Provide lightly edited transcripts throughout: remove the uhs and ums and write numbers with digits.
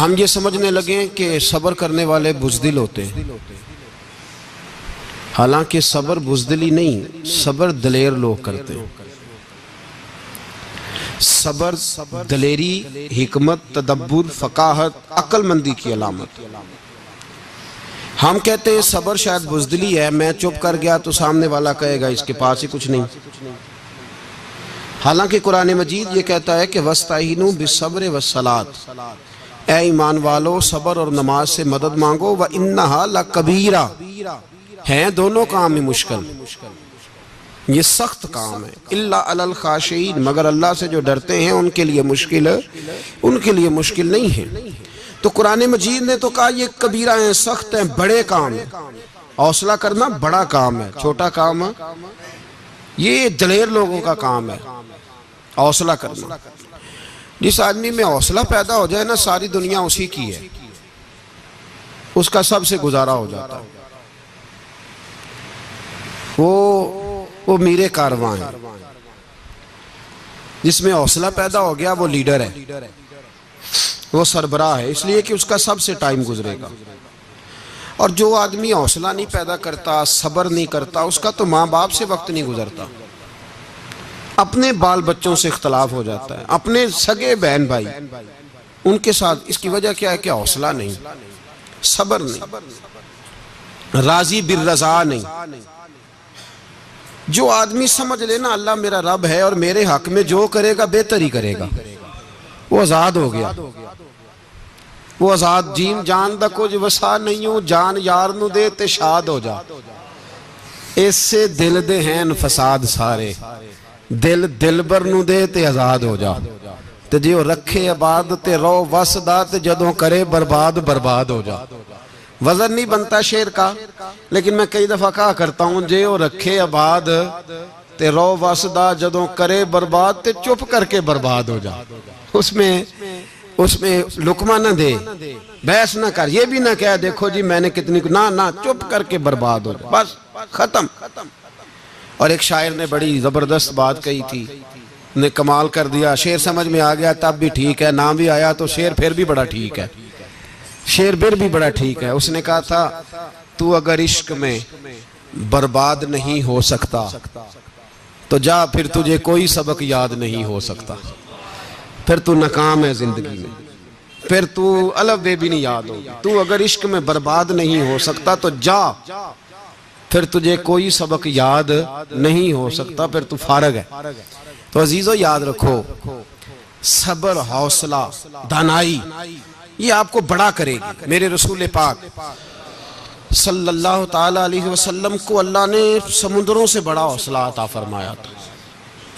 ہم یہ سمجھنے لگے کہ صبر کرنے والے بزدل ہوتے ہیں، حالانکہ صبر بزدلی نہیں، صبر دلیر لوگ کرتے ہیں۔ صبر دلیری، حکمت، تدبر، فقاہت، عقل مندی کی علامت۔ ہم کہتے ہیں صبر شاید بزدلی ہے، میں چپ کر گیا تو سامنے والا کہے گا اس کے پاس ہی کچھ نہیں، حالانکہ قرآن مجید یہ کہتا ہے کہ وَاسْتَعِینُوا بِالصَّبْرِ وَالصَّلَاةِ، اے ایمان والو صبر اور نماز سے مدد مانگو، وَإِنَّهَا لَكَبِیرَةٌ، ہیں دونوں کام ہی مشکل، یہ سخت کام ہے، إِلَّا عَلَى الْخَاشِعِينَ، مگر اللہ سے جو ڈرتے ہیں ان کے لیے مشکل نہیں ہے۔ تو قرآن مجید نے تو کہا یہ کبیرہ ہیں، سخت ہیں، بڑے کام ہیں۔ حوصلہ کرنا بڑا کام ہے، چھوٹا کام یہ دلیر لوگوں کا کام ہے، حوصلہ کرنا۔ جس آدمی میں حوصلہ پیدا ہو جائے نا، ساری دنیا اسی کی ہے، اس کا سب سے گزارا ہو جاتا ہے۔ وہ میرے کارواں ہیں، جس میں حوصلہ پیدا ہو گیا وہ لیڈر ہے، وہ سربراہ ہے، اس لیے کہ اس کا سب سے ٹائم گزرے گا۔ اور جو آدمی حوصلہ نہیں پیدا کرتا، صبر نہیں کرتا، اس کا تو ماں باپ سے وقت نہیں گزرتا، اپنے بال بچوں سے اختلاف ہو جاتا ہے، اپنے سگے بہن بھائی ان کے ساتھ۔ اس کی وجہ کیا ہے کہ حوصلہ نہیں، صبر نہیں، راضی بالرضا نہیں۔ جو آدمی سمجھ لینا اللہ میرا رب ہے اور میرے حق میں جو کرے گا بہتر ہی کرے گا، وہ آزاد ہو گیا، وہ آزاد۔ جین جان دا کچھ وسا نہیں ہوں، جان یار نو دے تے شاد ہو جا، اس سے دل دے ہیں فساد سارے، دل بر نو دے تے آزاد ہو جا، تے جیو رکھے آباد تے رو وسدا، تے جدوں کرے برباد ہو جا۔ وزن نہیں بنتا شعر کا، لیکن میں کئی دفعہ کہا کرتا ہوں، جیو رکھے آباد تے رو وسدا، جدوں کرے برباد تے چپ کر کے برباد ہو جا۔ اس میں لقمہ نہ دے، بحث نہ کر، یہ بھی نہ کہہ دیکھو جی میں نے کتنی، نہ چپ کر کے برباد ہو جا، بس ختم۔ اور ایک شاعر نے بڑی زبردست بات کہی تھی، نے کمال کر دیا، شعر سمجھ میں آ گیا تب بھی ٹھیک ہے، نہ بھی آیا تو شعر پھر بھی بڑا ٹھیک ہے، شعر پھر بھی بڑا ٹھیک ہے۔ اس نے کہا تھا تو اگر عشق میں برباد نہیں ہو سکتا تو جا، پھر تجھے کوئی سبق یاد نہیں ہو سکتا، پھر تو ناکام ہے زندگی میں، پھر تو الف بے بھی نہیں یاد ہوگی۔ تو اگر عشق میں برباد نہیں ہو سکتا تو جا، پھر تجھے کوئی سبق یاد نہیں ہو سکتا، پھر تو فارغ ہے۔ تو عزیزو یاد رکھو، صبر، حوصلہ، دانائی یہ آپ کو بڑا کرے گی۔ میرے رسول پاک صلی اللہ تعالیٰ علیہ وسلم کو اللہ نے سمندروں سے بڑا حوصلہ عطا فرمایا تھا،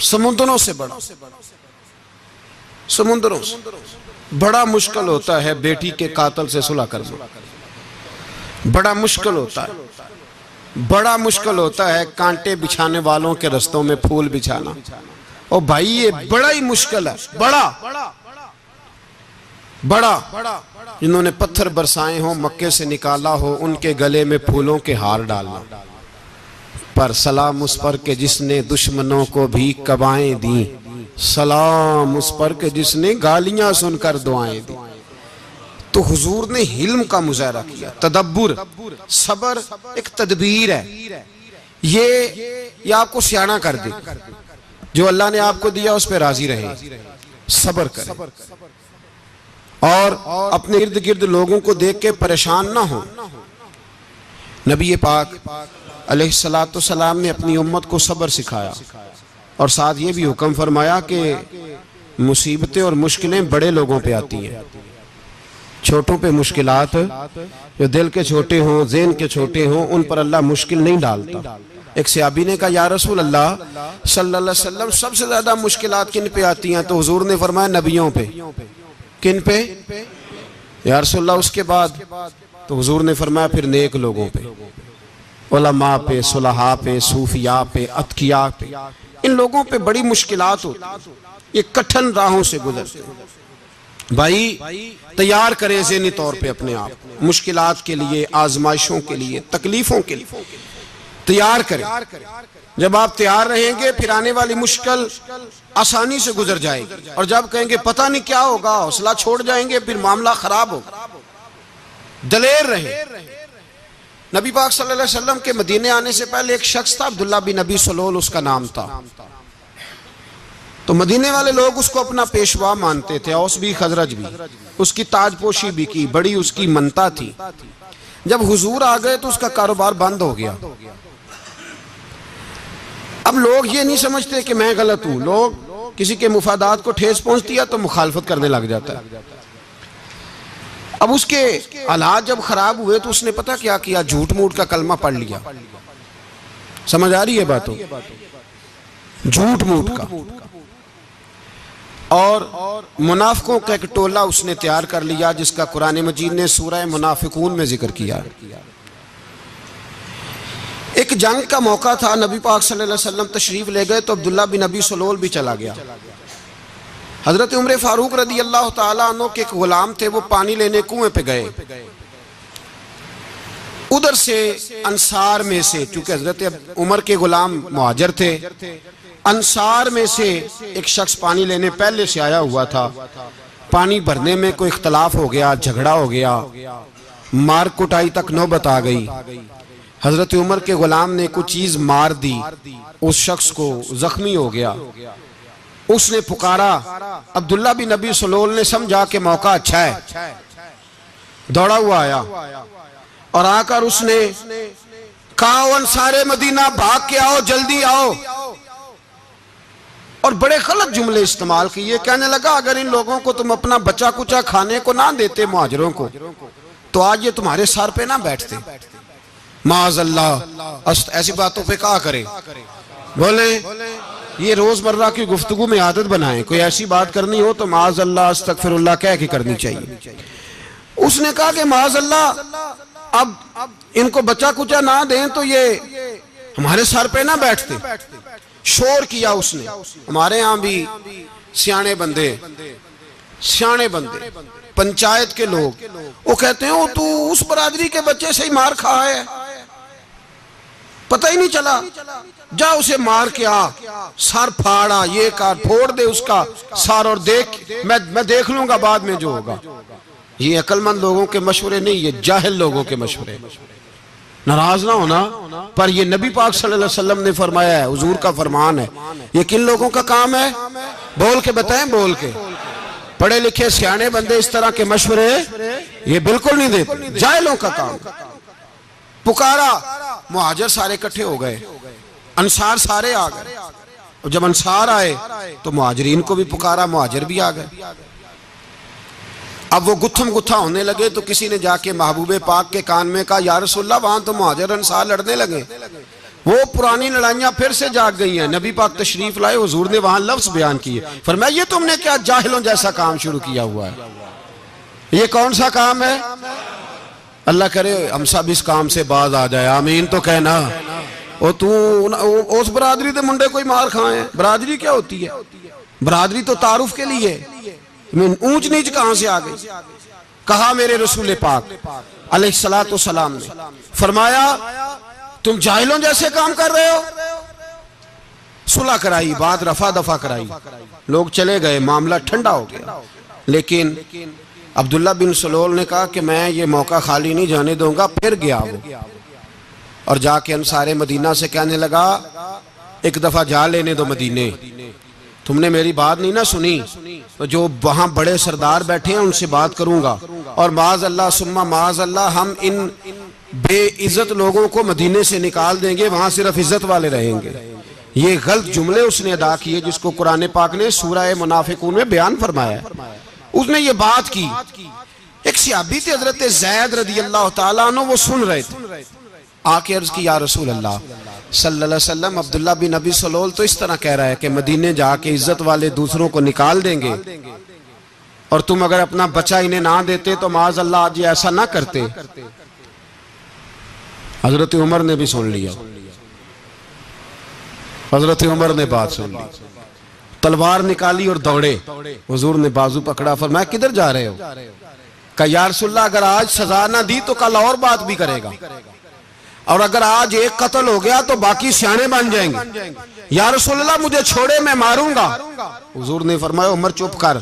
سمندروں سے بڑا، سمندروں سے بڑا مشکل ہوتا ہے بیٹی کے قاتل سے صلح کرنا، بڑا مشکل ہوتا ہے، بڑا مشکل ہوتا ہے کانٹے بچھانے والوں کے رستوں میں پھول بچھانا۔ اور بھائی یہ بڑا ہی مشکل ہے، بڑا، جنہوں نے پتھر برسائے ہوں، مکے سے نکالا ہو، ان کے گلے میں پھولوں کے ہار ڈالنا، پر سلام اس پر کہ جس نے دشمنوں کو بھی قبائیں دیں، سلام اس پر کہ جس نے گالیاں سن کر دعائیں دیں۔ تو حضور نے حلم کا مظاہرہ کیا، تدبر، صبر ایک تدبیر ہے، یہ آپ کو سیاںہ کر دے، جو اللہ نے آپ کو دیا اس پہ راضی رہے، صبر کرے، اور اپنے ارد گرد لوگوں کو دیکھ کے پریشان نہ ہو۔ نبی پاک علیہ السلام نے اپنی امت کو صبر سکھایا، اور ساتھ یہ بھی حکم فرمایا کہ مصیبتیں اور مشکلیں بڑے لوگوں پہ آتی ہیں، چھوٹوں پہ مشکلات، جو دل کے چھوٹے ہوں، ذہن کے چھوٹے ہوں، ان پر اللہ مشکل نہیں ڈالتا۔ ایک صحابی نے کہا یا رسول اللہ صلی اللہ علیہ وسلم سب سے زیادہ مشکلات کن پہ آتی ہیں؟ تو حضور نے فرمایا نبیوں پہ۔ کن پہ؟ یا رسول اللہ اس کے بعد؟ تو حضور نے فرمایا پھر نیک لوگوں پہ، علماء پہ، صلحاء پہ، صوفیاء پہ، اتقیاء پہ، ان لوگوں پہ بڑی مشکلات ہوتی ہیں، یہ کٹھن راہوں سے گزرتے ہیں۔ بھائی تیار کریں ذہنی طور پہ اپنے آپ مشکلات کے لیے، آزمائشوں کے لیے، تکلیفوں کے لیے۔ تیار کریں. جب آپ تیار رہیں گے پھر آنے والی مشکل آسانی سے گزر جائے گی، اور جب کہیں گے پتہ نہیں کیا ہوگا حوصلہ چھوڑ جائیں گے پھر معاملہ خراب ہوگا. دلیر رہیں. نبی پاک صلی اللہ علیہ وسلم کے مدینے آنے سے پہلے ایک شخص تھا، عبداللہ بن ابی سلول اس کا نام تھا. تو مدینے والے لوگ اس کو اپنا پیشوا مانتے تھے، اوس بھی خزرج بھی. اس کی تاج پوشی بھی کی، بڑی اس کی منتا تھی. جب حضور آ گئے تو اس کا کاروبار بند ہو گیا. اب لوگ یہ نہیں سمجھتے کہ میں غلط ہوں، لوگ کسی کے مفادات کو ٹھیس پہنچتی ہے تو مخالفت کرنے لگ جاتا ہے. اب اس کے حالات جب خراب ہوئے تو اس نے پتہ کیا کیا، جھوٹ موٹ کا کلمہ پڑھ لیا. سمجھ آ رہی ہے باتوں؟ جھوٹ موٹ کا. اور منافقوں کا ایک ٹولہ اس نے تیار کر لیا جس کا قرآن مجید نے سورہ منافقون میں ذکر کیا. ایک جنگ کا موقع تھا، نبی پاک صلی اللہ علیہ وسلم تشریف لے گئے تو عبداللہ بن ابی سلول بھی چلا گیا. حضرت عمر فاروق رضی اللہ تعالیٰ عنہ کے ایک غلام تھے، وہ پانی لینے کنویں پہ گئے. ادھر سے انصار میں سے، چونکہ حضرت عمر کے غلام مہاجر تھے، انصار میں سے ایک شخص پانی لینے پہلے سے آیا ہوا تھا. پانی بھرنے میں کوئی اختلاف ہو گیا، جھگڑا ہو گیا، مار کٹائی تک نوبت آ گئی. حضرت عمر کے غلام نے کچھ چیز مار دی، اس شخص کو زخمی ہو گیا. اس نے پکارا، عبداللہ بن ابی سلول نے سمجھا کہ موقع اچھا ہے، دوڑا ہوا آیا اور آ کر اس نے کہا انصار مدینہ بھاگ کے آؤ، جلدی آؤ. اور بڑے غلط جملے استعمال کیے. کہنے لگا اگر ان لوگوں کو تم اپنا بچا کچا کھانے کو نہ دیتے مہاجروں کو تو آج یہ تمہارے سر پہ نہ بیٹھتے. معاذ اللہ، ایسی باتوں پہ کہا کرے. بولے یہ روز مرہ کی گفتگو میں عادت بنائیں، کوئی ایسی بات کرنی ہو تو معاذ اللہ استغفر اللہ کہہ کے کرنی چاہیے. اس نے کہا کہ معاذ اللہ اب ان کو بچا کچا نہ دیں تو یہ ہمارے سر پہ نہ بیٹھتے. شور کیا اس نے. ہمارے ہاں بھی سیانے بندے پنچایت کے لوگ وہ کہتے ہیں تو اس برادری کے بچے سے ہی مار کھا ہے، پتہ ہی نہیں چلا، جا اسے مار کے آ، سر پھاڑا، یہ کار پھوڑ دے اس کا سر اور دیکھ میں دیکھ لوں گا بعد میں جو ہوگا. یہ عقل مند لوگوں کے مشورے نہیں، یہ جاہل لوگوں کے مشورے. ناراض نہ ہونا، پر یہ نبی پاک صلی اللہ علیہ وسلم نے فرمایا ہے، حضور کا فرمان ہے. یہ کن لوگوں کا کام ہے؟ بول کے بتائیں، بول کے. پڑھے لکھے سیانے بندے اس طرح کے مشورے یہ بالکل نہیں دیتے، جاہلوں کا کام. پکارا، مہاجر سارے اکٹھے ہو گئے، انصار سارے آ گئے. اور جب انصار آئے تو مہاجرین کو بھی پکارا، مہاجر بھی آ گئے. اب وہ گتھم گتھا ہونے لگے تو کسی نے جا کے محبوب پاک کے کان میں کہا یا رسول اللہ وہاں تو مہاجر انصار لڑنے لگے. وہ پرانی لڑائیاں پھر سے جاگ گئی ہیں. نبی پاک تشریف لائے، حضور نے وہاں لفظ بیان کیے، فرمایا یہ تم نے کیا جاہلوں جیسا کام شروع کیا ہوا ہے؟ یہ کون سا کام ہے؟ اللہ کرے ہم سب اس کام سے باز آ جائے، آمین تو کہنا. اس برادری دے منڈے کوئی مار کھائیں. برادری کیا ہوتی ہے؟ برادری تو تعارف کے لیے. اونچ نیچ کہاں سے آ گئی؟ کہا میرے رسول پاک علیہ السلام نے، فرمایا تم جاہلوں جیسے کام کر رہے ہو. صلح کرائی، بات رفع دفع کرائی، لوگ چلے گئے، معاملہ ٹھنڈا ہو گیا. لیکن عبداللہ بن سلول نے کہا کہ میں یہ موقع خالی نہیں جانے دوں گا. پھر گیا وہ اور جا کے انصار مدینہ سے کہنے لگا ایک دفعہ جا لینے دو مدینے، تم نے میری بات نہیں نہ سنی تو جو وہاں بڑے سردار بیٹھے ہیں ان سے بات کروں گا، اور معاذ اللہ ثم معاذ اللہ ہم ان بے عزت لوگوں کو مدینے سے نکال دیں گے، وہاں صرف عزت والے رہیں گے. یہ غلط جملے اس نے ادا کیے جس کو قرآن پاک نے سورہ منافقون میں بیان فرمایا ہے. اس نے یہ بات کی. ایک صحابی تھے حضرت زید رضی اللہ تعالیٰ عنہ، وہ سن رہے تھے. آ کے عرض کی یا رسول اللہ صلی اللہ علیہ وسلم عبداللہ بن ابی سلول تو اس طرح کہہ رہا ہے کہ مدینے جا کے عزت والے دوسروں کو نکال دیں گے، اور تم اگر اپنا بچہ انہیں نہ دیتے تو معاذ اللہ آج یہ ایسا نہ کرتے. حضرت عمر نے بھی سن لیا، حضرت عمر نے بات سن لی، تلوار نکالی اور دوڑے. حضور نے بازو پکڑا، فرمایا کدھر جا رہے ہو؟ کہا یا رسول اللہ اگر آج سزا نہ دی تو کل اور بات بھی کرے گا. اور اگر آج ایک قتل ہو گیا تو باقی سیانے بن جائیں گے. یا رسول اللہ مجھے چھوڑے میں ماروں گا. حضور نے فرمایا عمر چپ کر،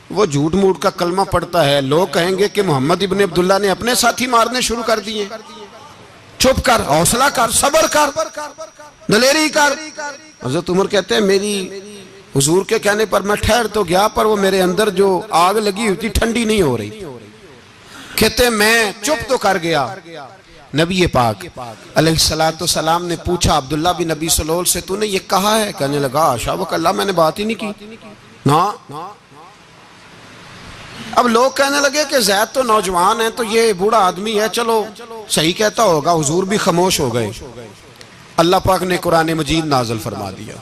وہ جھوٹ موٹ کا کلمہ پڑھتا ہے، لوگ کہیں گے کہ محمد ابن عبداللہ نے اپنے ساتھی مارنے شروع کر دیے. چپ کر، حوصلہ کر، صبر کر، دلیری کر. حضرت عمر کہتے ہیں میری حضور کے کہنے پر میں ٹھہر تو گیا، پر وہ میرے اندر جو آگ لگی ہوئی تھی ٹھنڈی نہیں ہو رہی. کہتے ہیں میں چپ تو کر گیا. نبی پاک علیہ السلام نے پوچھا عبداللہ بن نبی سلول سے تو نے یہ کہا ہے؟ کہنے لگا حاشا وکلا، میں نے بات ہی نہیں کی. نا اب لوگ کہنے لگے کہ زید تو نوجوان ہے تو یہ بوڑھا آدمی ہے، چلو صحیح کہتا ہوگا. حضور بھی خاموش ہو گئے. اللہ پاک نے قرآن مجید نازل فرما دیا.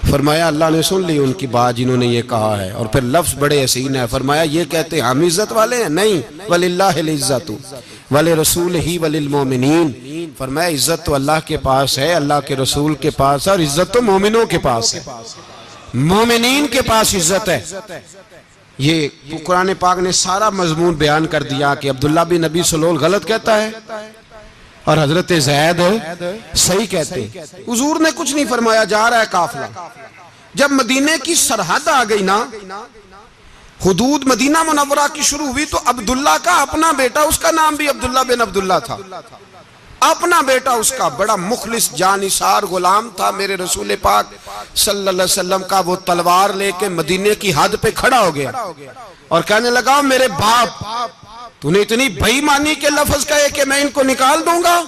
فرمایا اللہ نے سن لی ان کی بات جنہوں نے یہ کہا ہے. اور پھر لفظ بڑے حسین ہے. فرمایا یہ کہتے ہم عزت والے ہیں؟ نہیں، وَلِلَّهِ الْعِزَّةُ وَلِرَسُولِهِ وَلِلْمُؤْمِنِينَ. فرمایا عزت تو اللہ کے پاس ہے، اللہ کے رسول کے پاس ہے، اور عزت تو مومنوں کے پاس ہے، مومنین کے پاس عزت ہے. یہ قرآن پاک نے سارا مضمون بیان کر دیا کہ عبداللہ بن نبی سلول غلط کہتا ہے اور حضرت زید صحیح کہتے ہیں. حضور نے کچھ نہیں فرمایا، جا رہا ہے قافلہ. جب مدینے کی سرحد آ گئی نا، حدود مدینہ منورہ کی شروع ہوئی، تو عبداللہ کا اپنا بیٹا، اس کا نام بھی عبداللہ بن عبداللہ تھا، اپنا بیٹا اس کا بڑا مخلص جانثار غلام تھا میرے رسول پاک صلی اللہ علیہ وسلم کا. وہ تلوار لے کے مدینے کی حد پہ کھڑا ہو گیا اور کہنے لگا میرے باپ تو نے اتنی بے ایمانی کے لفظ کہے کہ میں ان کو نکال دوں گا.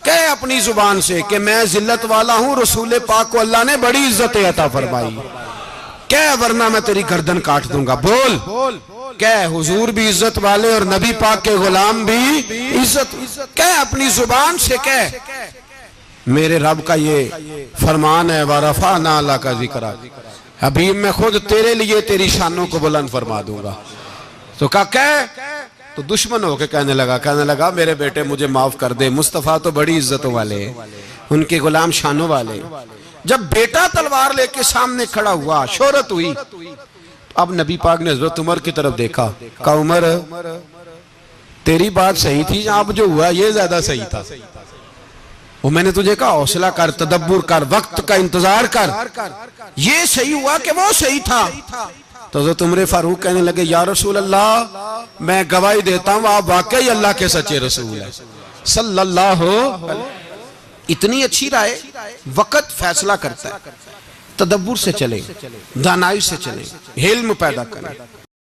کہے اپنی زبان سے کہ میں ذلت والا ہوں، رسول پاک کو اللہ نے بڑی عزت عطا فرمائی. کہے ورنہ میں تیری گردن کاٹ دوں گا. بول. کہے حضور بھی عزت والے اور نبی پاک کے غلام بھی عزت. کہے اپنی زبان سے کہے میرے رب کا یہ فرمان ہے وَرَفَعْنَا لَكَ ذِكْرَكَ، حبیب میں خود تیرے لیے تیری شانوں کو بلند فرما دوں گا. تو کہے تو دشمن ہو کے کہنے لگا میرے بیٹے مجھے معاف کر دے، مصطفیٰ تو بڑی عزتوں والے ہیں، ان کے غلام شانوں والے. جب بیٹا تلوار لے کے سامنے کھڑا ہوا، شہرت ہوئی، اب نبی پاک نے حضرت عمر کی طرف دیکھا، کہا عمر تیری بات صحیح تھی، اب جو ہوا یہ زیادہ صحیح تھا. وہ میں نے تجھے کہا حوصلہ کر، تدبر کر، وقت کا انتظار کر، یہ صحیح ہوا کہ وہ صحیح تھا. تو حضرت عمر فاروق کہنے لگے یا رسول اللہ میں گواہی دیتا ہوں آپ واقعی اللہ کے سچے رسول ہیں صلی اللہ. اتنی اچھی رائے، وقت فیصلہ کرتا ہے. تدبر سے چلیں، دانائی سے چلیں، علم پیدا کریں.